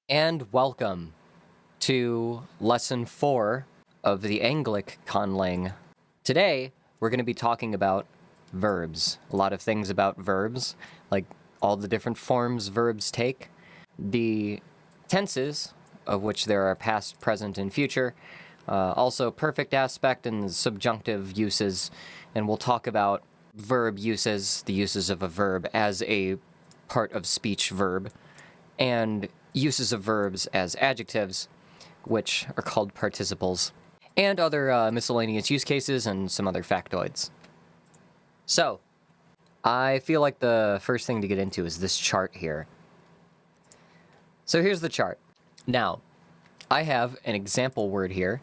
And welcome to Lesson 4 of the Ạnglic Conlang. Today, we're going to be talking about verbs. A lot of things about verbs, like all the different forms verbs take, the tenses, of which there are past, present, and future, also perfect aspect and subjunctive uses, and we'll talk about verb uses, the uses of a verb as a part of speech verb, and uses of verbs as adjectives, which are called participles, and other miscellaneous use cases and some other factoids. So, I feel like the first thing to get into is this chart here. So here's the chart. Now, I have an example word here,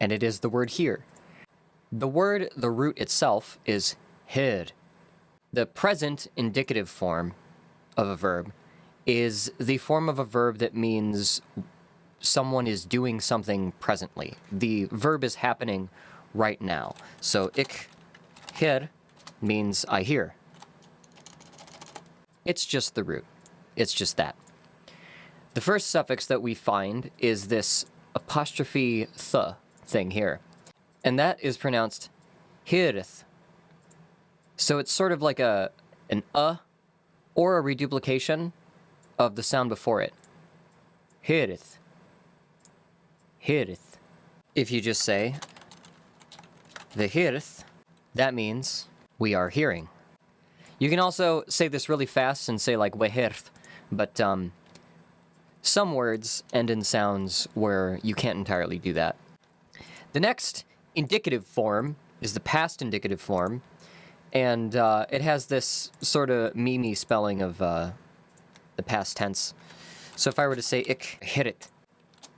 and it is the word here. The root itself is hir. The present indicative form of a verb is the form of a verb that means someone is doing something presently. The verb is happening right now. So ik hear means I hear. It's just the root. It's just that. The first suffix that we find is this apostrophe th thing here. And that is pronounced hirth. So it's sort of like an or a reduplication of the sound before it. Hirth. Hirth. If you just say the hirth, that means we are hearing. You can also say this really fast and say like wehirth, but some words end in sounds where you can't entirely do that. The next indicative form is the past indicative form, and it has this sort of meme spelling of the past tense. So if I were to say ik hirit,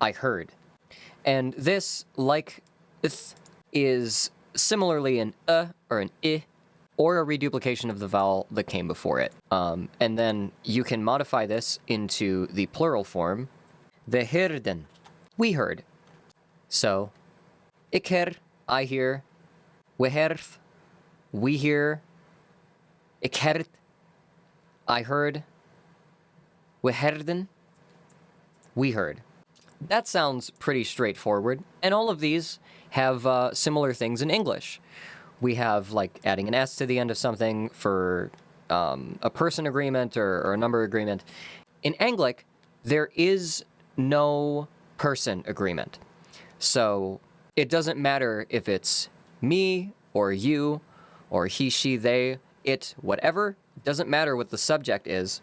I heard. And this, like ith, is similarly an or an I, or a reduplication of the vowel that came before it. And then you can modify this into the plural form, the hirden, we heard. So, ik her, I hear, we herth, we hear, ik hert, I heard, we herden, we heard. That sounds pretty straightforward, and all of these have similar things in English. We have like adding an S to the end of something for a person agreement or a number agreement. In Ạnglic, there is no person agreement. So it doesn't matter if it's me or you or he, she, they, it, whatever. It doesn't matter what the subject is.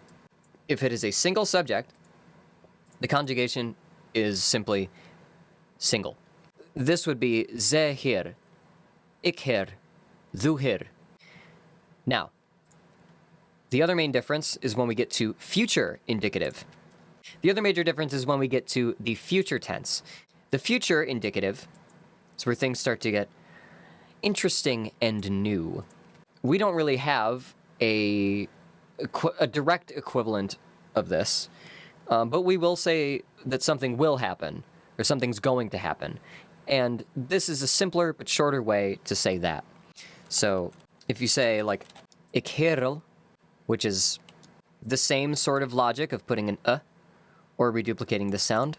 If it is a single subject, the conjugation is simply single. This would be ze hir, ik hir, du hir. Now, the other main difference is when we get to future indicative. The other major difference is when we get to the future tense. The future indicative is where things start to get interesting and new. We don't really have a direct equivalent of this, but we will say that something will happen, or something's going to happen. And this is a simpler but shorter way to say that. So if you say like ik herel, which is the same sort of logic of putting an or reduplicating the sound,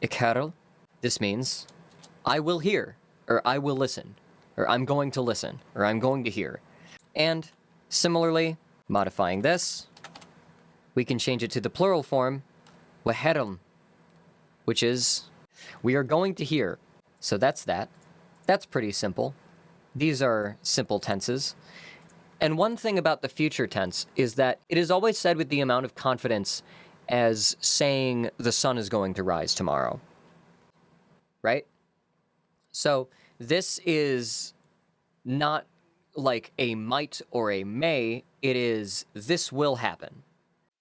ik herel, this means I will hear, or I will listen, or I'm going to listen, or I'm going to hear. And similarly, modifying this, we can change it to the plural form, wehereln, which is we are going to hear. So that's that. That's pretty simple. These are simple tenses. And one thing about the future tense is that it is always said with the amount of confidence as saying the sun is going to rise tomorrow. Right? So this is not like a might or a may, it is this will happen.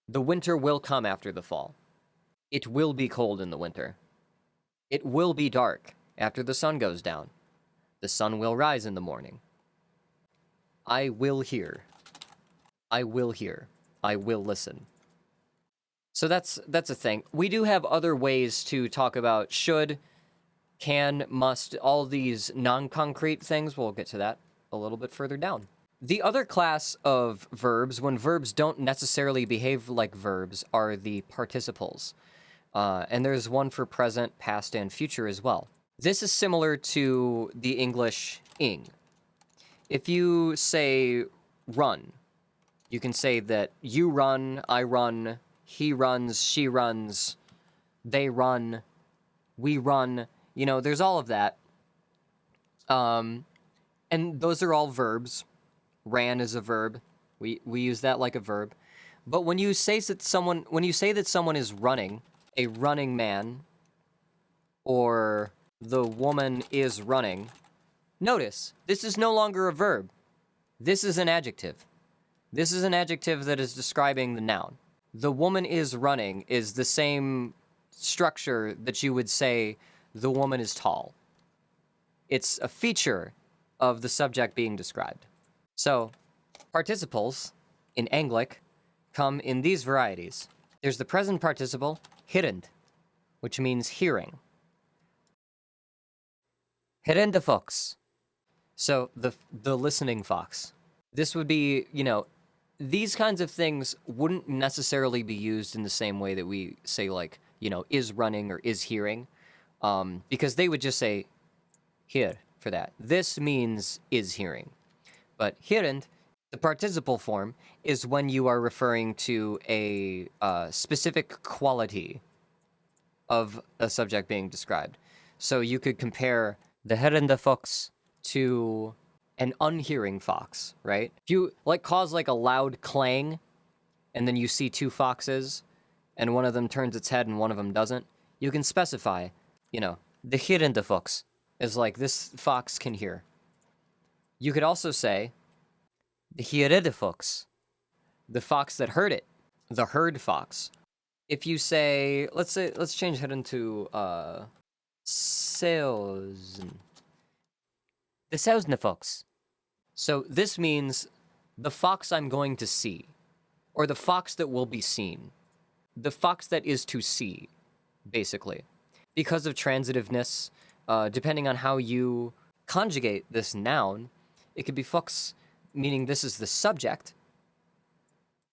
The winter will come after the fall. It will be cold in the winter. It will be dark after the sun goes down. The sun will rise in the morning. I will hear. I will hear. I will listen. So that's a thing. We do have other ways to talk about should, can, must, all these non-concrete things. We'll get to that a little bit further down. The other class of verbs, when verbs don't necessarily behave like verbs, are the participles. And there's one for present, past, and future as well. This is similar to the English ing. If you say run, you can say that you run, I run, he runs, she runs, they run, we run. You know, there's all of that. And those are all verbs. Ran is a verb. We use that like a verb. But when you say that someone is running, a running man, or the woman is running, notice this is no longer a verb. This is an adjective. This is an adjective that is describing the noun. The woman is running is the same structure that you would say the woman is tall. It's a feature of the subject being described. So, participles in Ạnglic come in these varieties. There's the present participle, hirend, which means hearing. Hirende fox. So, the listening fox. This would be, you know, these kinds of things wouldn't necessarily be used in the same way that we say, like, you know, is running or is hearing, because they would just say hear for that. This means is hearing. But hirend, the participle form, is when you are referring to a specific quality of a subject being described. So you could compare the hirende fox to an unhearing fox, right? If you like cause like a loud clang, and then you see two foxes, and one of them turns its head and one of them doesn't, you can specify, you know, the hirende fox is like this fox can hear. You could also say the hirede fox, the fox that heard it, the herd fox. If you say, let's change hirend to seosen, the seosne fox. So this means the fox I'm going to see, or the fox that will be seen, the fox that is to see, basically. Because of transitiveness, depending on how you conjugate this noun, it could be fox, meaning this is the subject,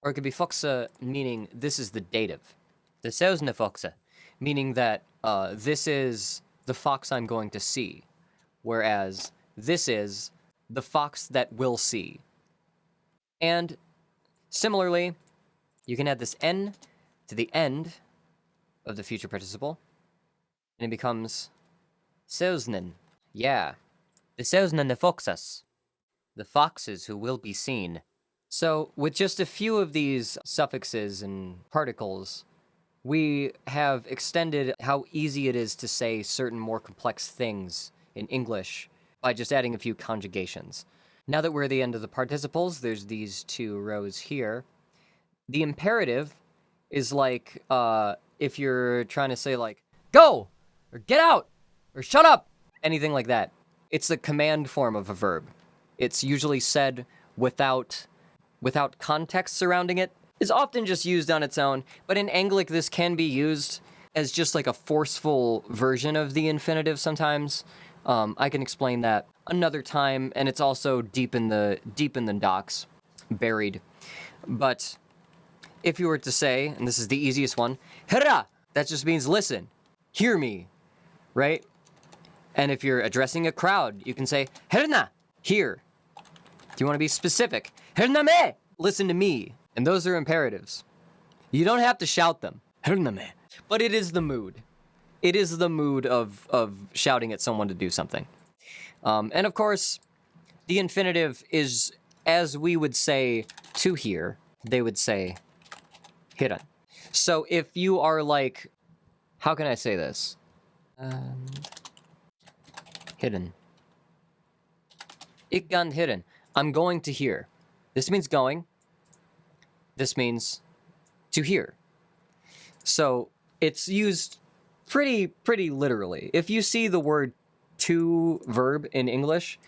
or it could be foxa, meaning this is the dative. The seosne foxa, meaning that this is the fox I'm going to see, whereas this is the fox that will see. And similarly, you can add this n to the end of the future participle, and it becomes seosnen. Yeah, the seosnen foxas, the foxes who will be seen. So, with just a few of these suffixes and particles, we have extended how easy it is to say certain more complex things in English by just adding a few conjugations. Now that we're at the end of the participles, there's these two rows here. The imperative is like if you're trying to say like, go, or get out, or shut up, anything like that. It's the command form of a verb. It's usually said without context surrounding it. It's often just used on its own, but in Ạnglic this can be used as just like a forceful version of the infinitive sometimes. I can explain that another time, and it's also deep in the docs, buried. But if you were to say, and this is the easiest one, hera, that just means listen, hear me, right? And if you're addressing a crowd, you can say herna, hear. Do you want to be specific? Herna me, listen to me. And those are imperatives. You don't have to shout them. Herna me. But it is the mood. It is the mood of shouting at someone to do something. And of course, the infinitive is, as we would say to hear, they would say hiran. So if you are like, how can I say this? Hidden. Ik gan hidden. I'm going to hear. This means going. This means to hear. So it's used pretty literally. If you see the word to verb in English,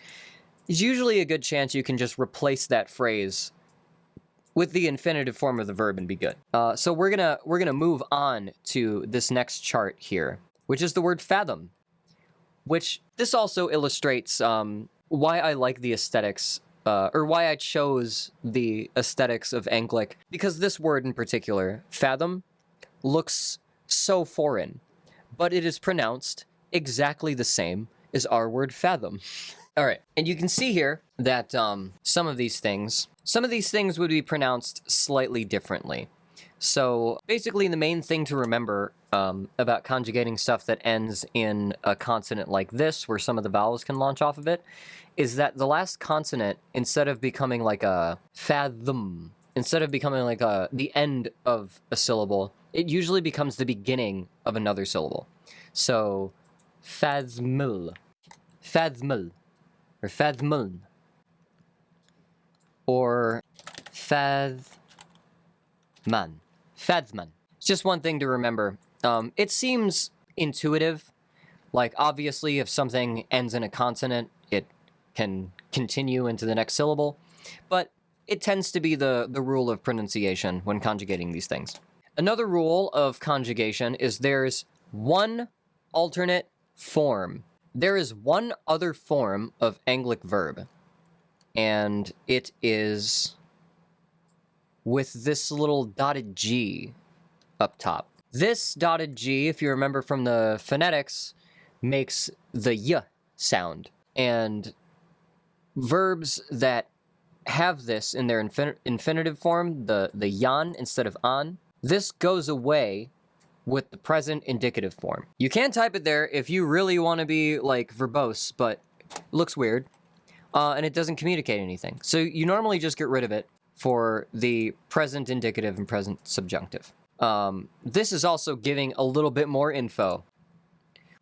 it's usually a good chance you can just replace that phrase with the infinitive form of the verb and be good. So we're gonna move on to this next chart here, which is the word fathom, which this also illustrates why I like the aesthetics, or why I chose the aesthetics of Ạnglic, because this word in particular, fathom, looks so foreign, but it is pronounced exactly the same as our word fathom. All right, and you can see here that some of these things would be pronounced slightly differently. So basically the main thing to remember about conjugating stuff that ends in a consonant like this, where some of the vowels can launch off of it, is that the last consonant, instead of becoming like a fathom, instead of becoming like the end of a syllable, it usually becomes the beginning of another syllable. So fathml, fathml, or fathmuln, or fathman, fathman. It's just one thing to remember. It seems intuitive. Like, obviously, if something ends in a consonant, it can continue into the next syllable. But it tends to be the rule of pronunciation when conjugating these things. Another rule of conjugation is there's one alternate form. There is one other form of Ạnglic verb, and it is with this little dotted G up top. This dotted G, if you remember from the phonetics, makes the y sound. And verbs that have this in their infinitive form, the yan instead of an, this goes away with the present indicative form. You can type it there if you really want to be like verbose, but it looks weird. And it doesn't communicate anything. So you normally just get rid of it for the present indicative and present subjunctive. This is also giving a little bit more info,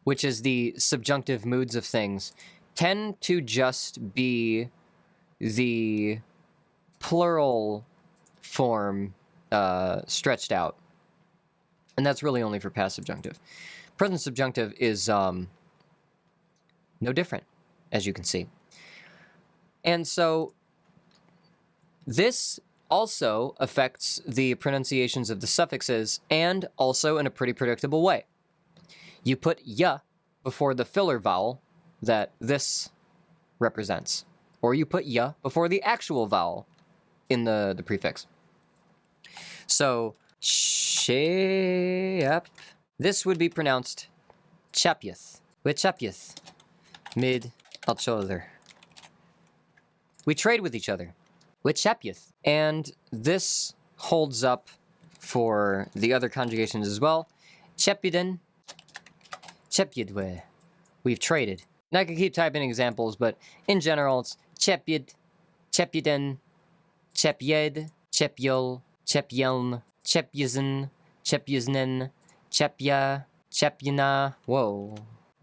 which is the subjunctive moods of things tend to just be the plural form stretched out. And that's really only for past subjunctive. Present subjunctive is no different, as you can see. And so this also affects the pronunciations of the suffixes, and also in a pretty predictable way. You put y before the filler vowel that this represents, or you put y before the actual vowel in the prefix. So, shep, this would be pronounced chapyeth, with chapyeth, mid each other. We trade with each other, with chapyeth. And this holds up for the other conjugations as well. Chepyden, chepyedwe. We've traded. And I could keep typing examples, but in general, it's chepyed, chepyeden, chepyed, chepyul, chepyelm, chepyzen, chepyznen, chepya, chepyana, whoa,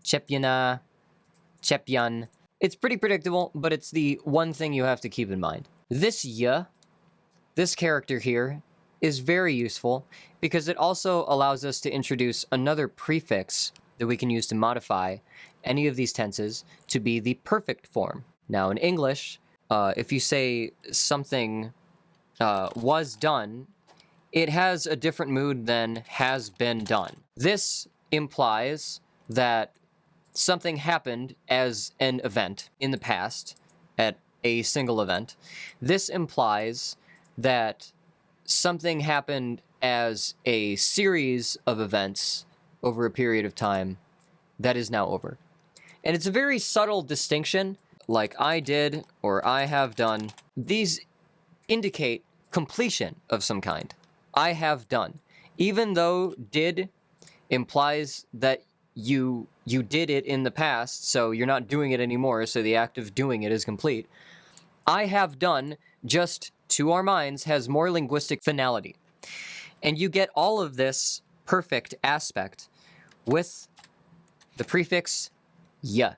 chepyana, chepyan. It's pretty predictable, but it's the one thing you have to keep in mind. This y, this character here, is very useful because it also allows us to introduce another prefix that we can use to modify any of these tenses to be the perfect form. Now in English, if you say something was done, it has a different mood than has been done. This implies that something happened as an event in the past, at a single event. This implies that something happened as a series of events over a period of time that is now over. And it's a very subtle distinction, like I did or I have done. These indicate completion of some kind. I have done. Even though did implies that you did it in the past, so you're not doing it anymore, so the act of doing it is complete. I have done, just to our minds, has more linguistic finality. And you get all of this perfect aspect with the prefix ja.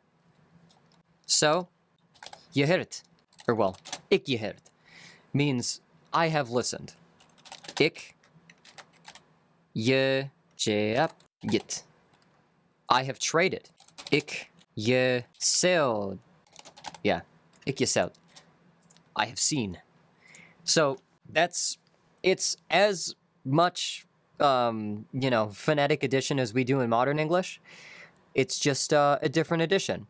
So, gehoord, or well, ik gehoord, means I have listened. Ik gehet. I have traded. Ik geseld. Yeah, ik geseld. I have seen. So it's as much, phonetic addition as we do in modern English. It's just a different edition.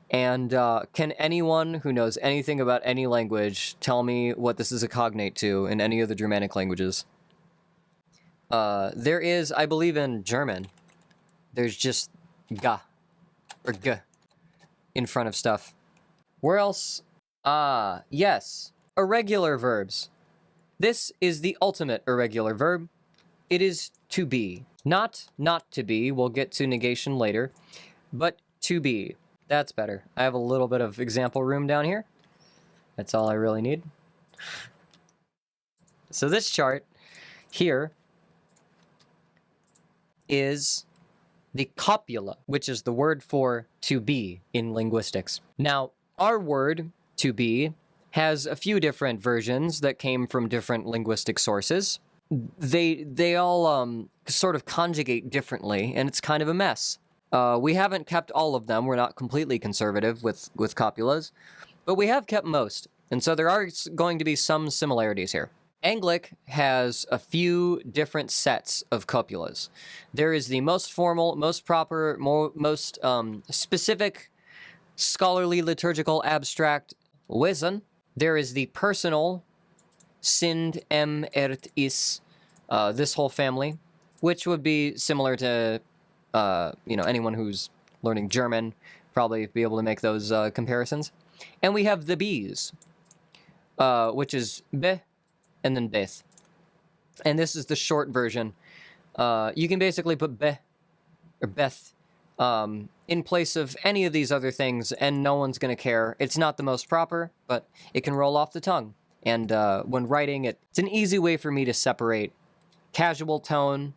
And can anyone who knows anything about any language tell me what this is a cognate to in any of the Germanic languages? There is, I believe in German, there's just ga or g in front of stuff. Where else? Yes, irregular verbs. This is the ultimate irregular verb. It is to be. Not to be, we'll get to negation later, but to be. That's better. I have a little bit of example room down here. That's all I really need. So this chart here is the copula, which is the word for to be in linguistics. Now, our word to be has a few different versions that came from different linguistic sources. They all sort of conjugate differently, and it's kind of a mess. We haven't kept all of them. We're not completely conservative with copulas, but we have kept most. And so there are going to be some similarities here. Ạnglic has a few different sets of copulas. There is the most formal, most proper, most specific, scholarly, liturgical, abstract wezen. There is the personal sind, is, this whole family, which would be similar to, anyone who's learning German, probably be able to make those comparisons. And we have the bees, which is be and then beth. And this is the short version. You can basically put be or beth in place of any of these other things, and no one's going to care. It's not the most proper, but it can roll off the tongue. And when writing it, it's an easy way for me to separate casual tone,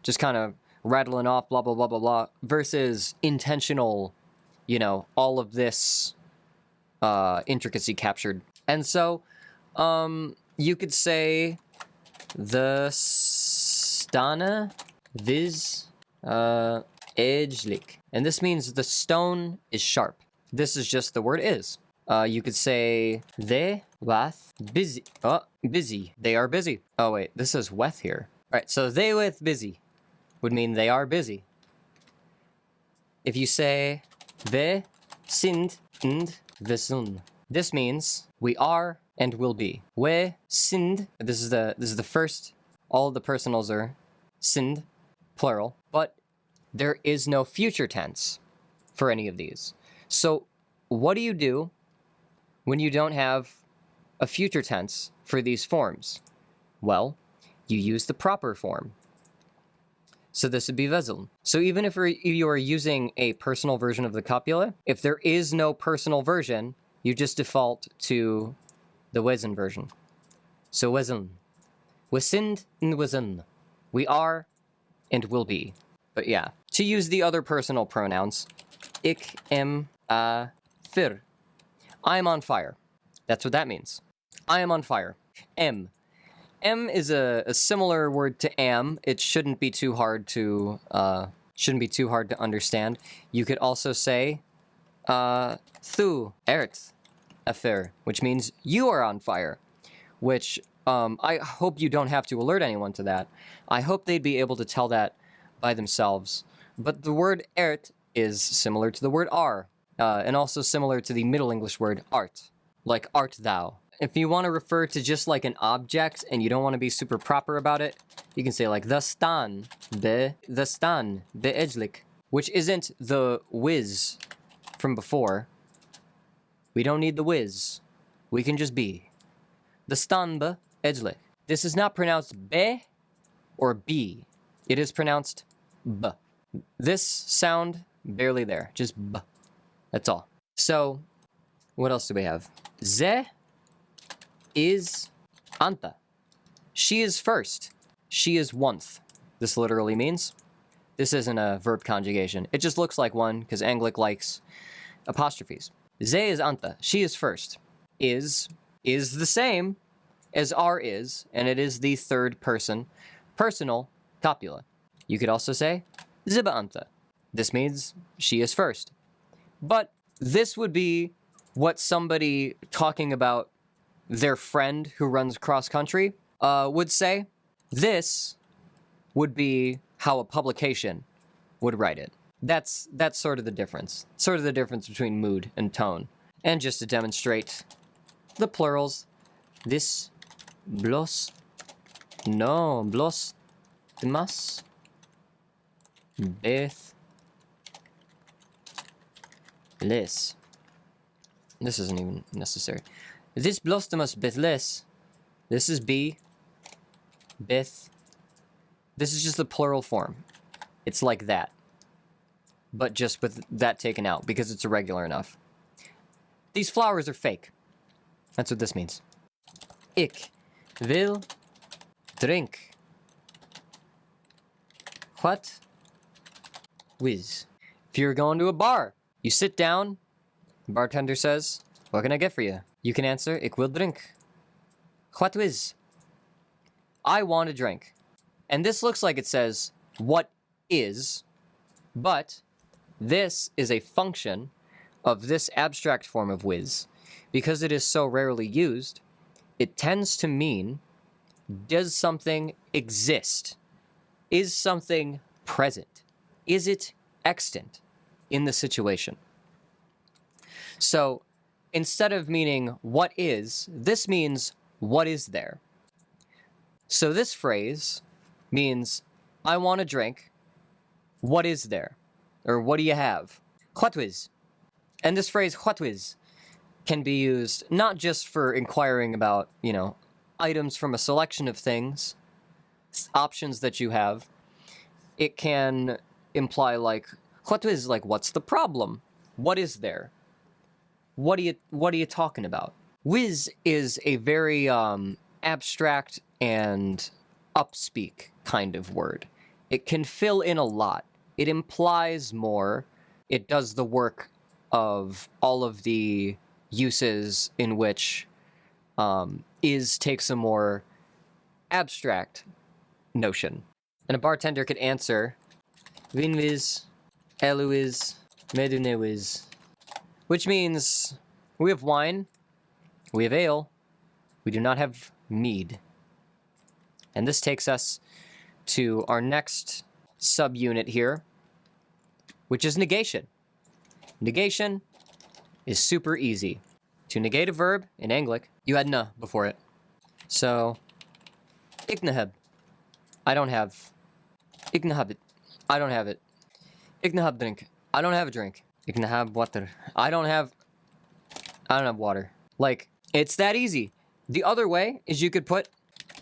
just kind of rattling off blah, blah, blah, blah, blah, versus intentional, all of this intricacy captured. And so you could say the stana vis äädlig. And this means the stone is sharp. This is just the word is. You could say they wath busy. Oh, busy. They are busy. Oh wait, this is weth here. All right, so they with busy would mean they are busy. If you say we sind and we sun, this means we are and will be. We sind. This is the first. All of the personals are sind, plural, but there is no future tense for any of these. So what do you do when you don't have a future tense for these forms? Well, you use the proper form. So this would be veseln. So even if you are using a personal version of the copula, if there is no personal version, you just default to the wezen version. So weseln. We sind and weseln. We are and will be. But yeah, to use the other personal pronouns, ik am a fir. I am on fire. That's what that means. I am on fire. M. M is a similar word to am. It shouldn't be too hard to understand. You could also say thu ert affair, which means you are on fire. Which I hope you don't have to alert anyone to that. I hope they'd be able to tell that by themselves. But the word ert is similar to the word are, and also similar to the Middle English word art, like art thou. If you want to refer to just like an object and you don't want to be super proper about it, you can say like the stan äädlig, which isn't the whiz from before. We don't need the whiz. We can just be. The stan äädlig. This is not pronounced be or b. It is pronounced b. This sound, barely there, just b. That's all. So, what else do we have? Ze is anta. She is first. She is once. This literally means. This isn't a verb conjugation. It just looks like one because Ạnglic likes apostrophes. Ze is anta. She is first. Is the same as are is, and it is the third person personal copula. You could also say ziba anta. This means she is first. But this would be what somebody talking about their friend who runs cross country would say. This would be how a publication would write it. That's sort of the difference. Sort of the difference between mood and tone. And just to demonstrate the plurals, this blos, no, blos, blostmas beth les. This isn't even necessary. This blostmas beth les. This is be. Beth. This is just the plural form. It's like that. But just with that taken out because it's irregular enough. These flowers are fake. That's what this means. Ik wil drink. What? Whiz. If you're going to a bar, you sit down, the bartender says, what can I get for you? You can answer, ik wil drink. What whiz? I want a drink. And this looks like it says, what is, but this is a function of this abstract form of whiz. Because it is so rarely used, it tends to mean, does something exist? Is something present? Is it extant in the situation? So instead of meaning what is, this means what is there. So this phrase means I want a drink. What is there? Or what do you have? What whiz? And this phrase what whiz can be used not just for inquiring about, items from a selection of things, options that you have. It can imply like, what is, like, what's the problem? What is there? What are you talking about? Whiz is a very abstract and upspeak kind of word. It can fill in a lot. It implies more. It does the work of all of the uses in which is takes a more abstract notion. And a bartender could answer, Vinviz, Eluiz, Medunewiz, which means we have wine, we have ale, we do not have mead. And this takes us to our next subunit here, which is negation. Negation is super easy. To negate a verb in Ạnglic, you add na before it. So, ignaheb, I don't have. Ignahabit, I don't have it. Ignahab drink, I don't have a drink. Ignahab water, I don't have water. Like, it's that easy. The other way is you could put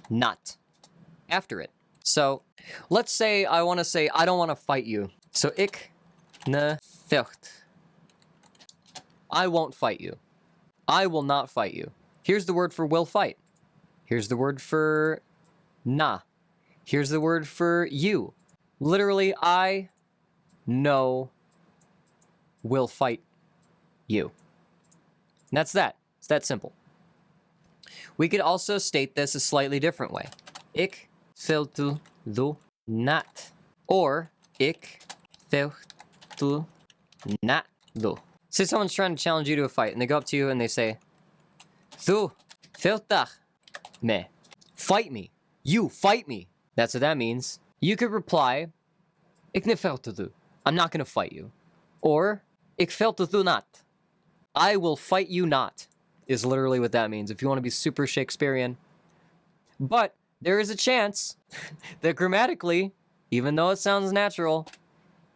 not after it. So, let's say I want to say I don't want to fight you. So, ik ne vecht. I won't fight you. I will not fight you. Here's the word for will fight. Here's the word for na. Here's the word for you. Literally, I no will fight you. And that's that. It's that simple. We could also state this a slightly different way. Ik vecht du not. Or ik vecht not du. Say someone's trying to challenge you to a fight, and they go up to you and they say, Du vechtach me. Fight me. You fight me. That's what that means. You could reply, Ik ne vecht du. I'm not going to fight you. Or, Ik vecht du not. I will fight you not, is literally what that means, if you want to be super Shakespearean. But there is a chance that grammatically, even though it sounds natural,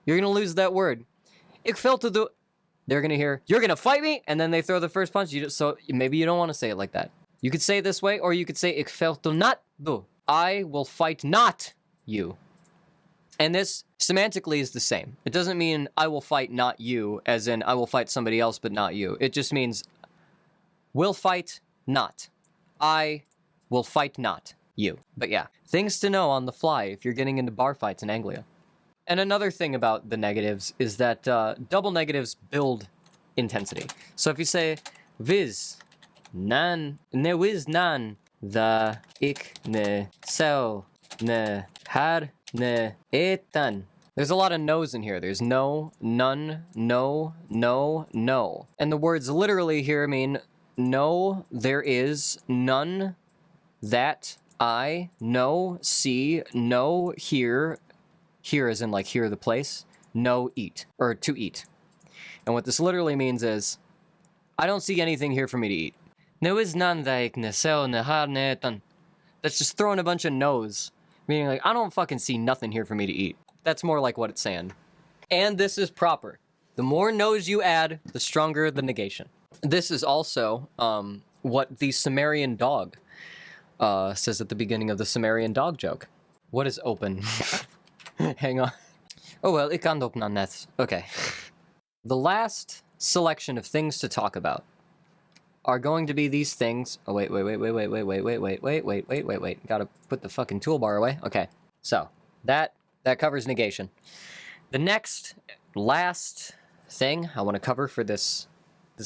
you're going to lose that word. Ik vecht du. They're going to hear, you're going to fight me? And then they throw the first punch. So maybe you don't want to say it like that. You could say it this way, or you could say, Ik vecht not du. I will fight not you. And this semantically is the same. It doesn't mean I will fight not you, as in I will fight somebody else but not you. It just means will fight not. I will fight not you. But yeah, things to know on the fly if you're getting into bar fights in Anglia. And another thing about the negatives is that double negatives build intensity. So if you say viz nan ne wiz nan the ik ne sel ne har ne etan. There's a lot of no's in here. There's no, none, no, no, no. And the words literally here mean no, there is, none, that, I, no, see, no, here. Here as in like here the place. No, eat. Or to eat. And what this literally means is, I don't see anything here for me to eat. No is none that ik ne sel ne har ne etan. That's just throwing a bunch of no's Meaning like, I don't fucking see nothing here for me to eat. That's more like what it's saying. And this is proper. The more no's you add, the stronger the negation. This is also what the Sumerian dog says at the beginning of the Sumerian dog joke. What is open? Hang on. Oh well, ik kan openen net. Okay. The last selection of things to talk about are going to be these things. Oh wait. Gotta put the fucking toolbar away. Okay. So that covers negation. The next last thing I want to cover for this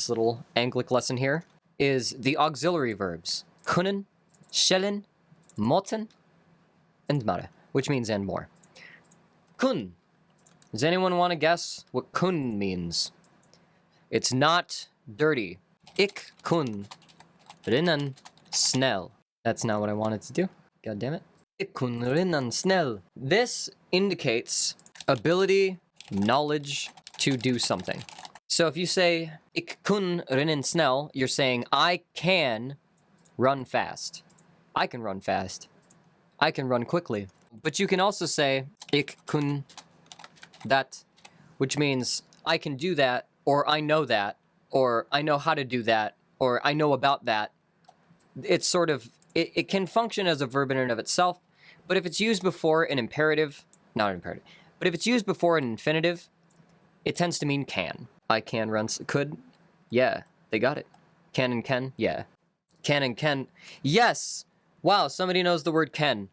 little Ạnglic lesson here is the auxiliary verbs kunnen, shellen, motten, and mare, which means and more. Kun. Does anyone want to guess what kun means? It's not dirty. Ik kun rennen snel. That's not what I wanted to do. God damn it. Ik kun rennen snel. This indicates ability, knowledge to do something. So if you say ik kun rennen snel, you're saying I can run fast. I can run fast. I can run quickly. But you can also say ik kun that, which means I can do that, or I know that, or I know how to do that, or I know about that. It's sort of, it can function as a verb in and of itself, but if it's used before an imperative, not an imperative, but if it's used before an infinitive, it tends to mean can. I can run, could, yeah, they got it. Can and can, yeah. Can and can, yes! Wow, somebody knows the word can.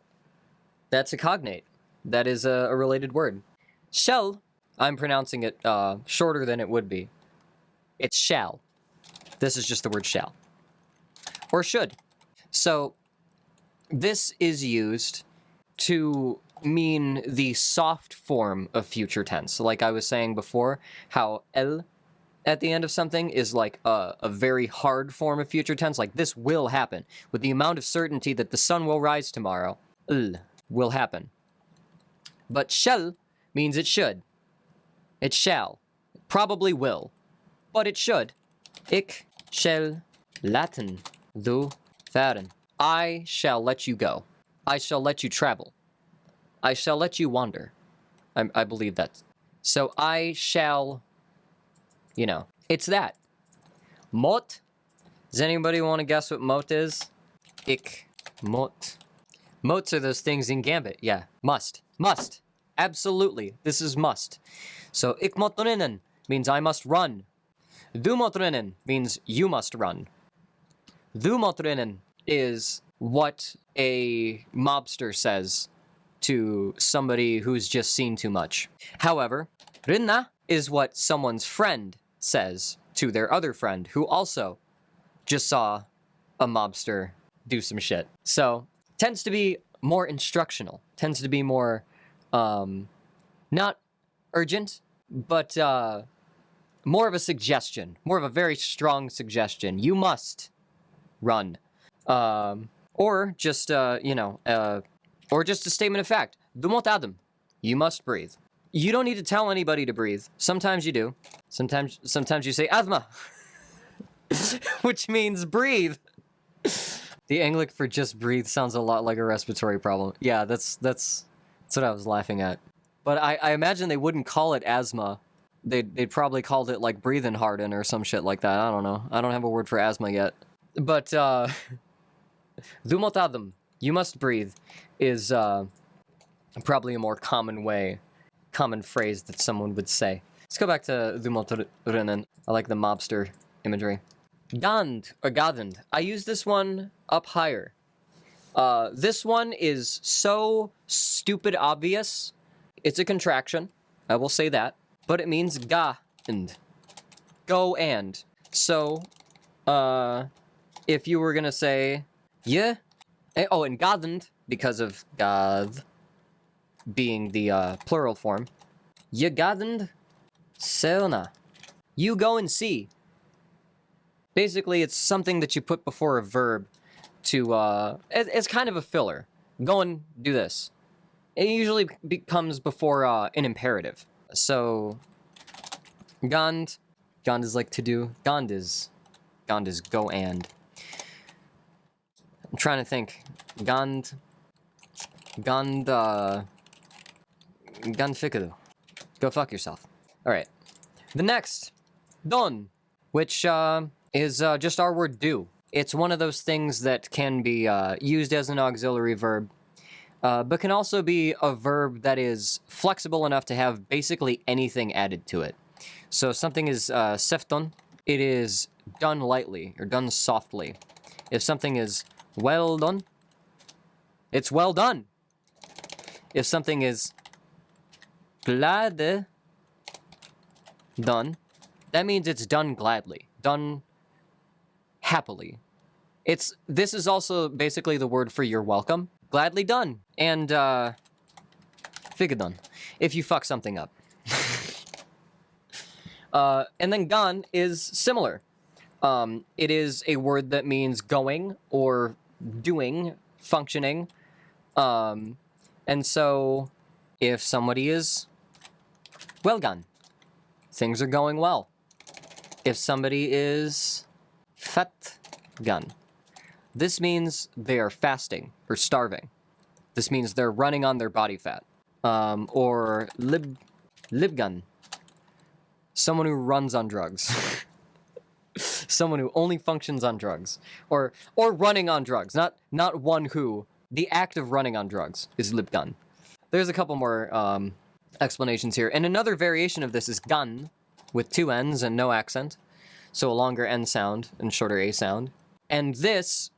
That's a cognate. That is a related word. Shall, I'm pronouncing it shorter than it would be. It's shall. This is just the word shall. Or should. So, this is used to mean the soft form of future tense. Like I was saying before, how el at the end of something is like a very hard form of future tense. Like, this will happen. With the amount of certainty that the sun will rise tomorrow, will happen. But shall means it should. It shall. Probably will. But it should. Ik shall laten du varen. I shall let you go. I shall let you travel. I shall let you wander. I believe that. So I shall, you know, it's that. Mot. Does anybody want to guess what mot is? Ik mot. Mots are those things in Gambit. Yeah, must. Must. Absolutely. This is must. So ik mot rennen means I must run. Du mot rennen means you must run. Du mot rennen is what a mobster says to somebody who's just seen too much. However, renna is what someone's friend says to their other friend who also just saw a mobster do some shit. So, tends to be more instructional, tends to be more, not urgent, but more of a suggestion, more of a very strong suggestion. You must run. Or just, or just a statement of fact. Du mot adem. You must breathe. You don't need to tell anybody to breathe. Sometimes you do. Sometimes you say asthma, which means breathe. The Ạnglic for just breathe sounds a lot like a respiratory problem. Yeah, that's what I was laughing at. But I imagine they wouldn't call it asthma. They'd probably called it like breathing harden or some shit like that. I don't know. I don't have a word for asthma yet. But du mot adem, you must breathe, is probably a more common phrase that someone would say. Let's go back to du mot rennen. I like the mobster imagery. Gand or gadend. I use this one up higher. This one is so stupid obvious. It's a contraction. I will say that. But it means ga and. Go and. So, if you were gonna say, yeah. Oh, and gadend, because of gad being the plural form. Je gadend selna. You go and see. Basically, it's something that you put before a verb to, it's kind of a filler. Go and do this. It usually comes before an imperative. So, gand is like to do. Gand is go and. I'm trying to think. Gand. Gun ficadu. Go fuck yourself. Alright. The next, don, which is just our word do. It's one of those things that can be used as an auxiliary verb, but can also be a verb that is flexible enough to have basically anything added to it. So if something is sefton, it is done lightly or done softly. If something is well done, it's well done. If something is glad done, that means it's done gladly, done happily. This is also basically the word for you're welcome. Gladly done. And figure done. If you fuck something up. And then gan is similar. It is a word that means going or doing, functioning. And so if somebody is well gone, things are going well. If somebody is fat gone, this means they are fasting or starving. This means they're running on their body fat. Or libgun, someone who runs on drugs. Someone who only functions on drugs. Or running on drugs, not one who. The act of running on drugs is libgun. There's a couple more explanations here. And another variation of this is gun, with two N's and no accent. So a longer N sound and shorter A sound. And this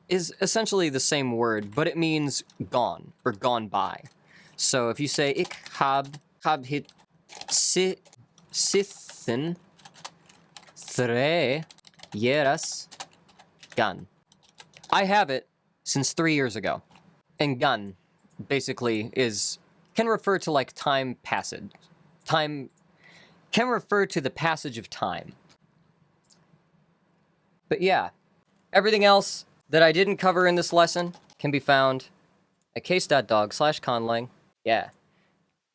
is essentially the same word, but it means gone or gone by. So if you say ik hab hit sithen 3 years gan. I have it since 3 years ago. And gan basically can refer to like time passage. Time can refer to the passage of time. But yeah, everything else that I didn't cover in this lesson can be found at case.dog/conlang. Yeah.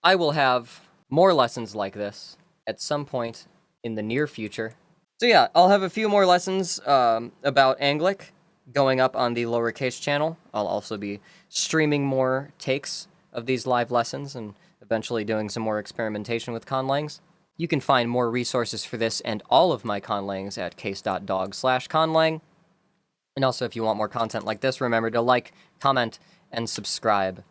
I will have more lessons like this at some point in the near future. So yeah, I'll have a few more lessons about Ạnglic going up on the lowercase channel. I'll also be streaming more takes of these live lessons and eventually doing some more experimentation with conlangs. You can find more resources for this and all of my conlangs at case.dog/conlang. And also, if you want more content like this, remember to like, comment, and subscribe.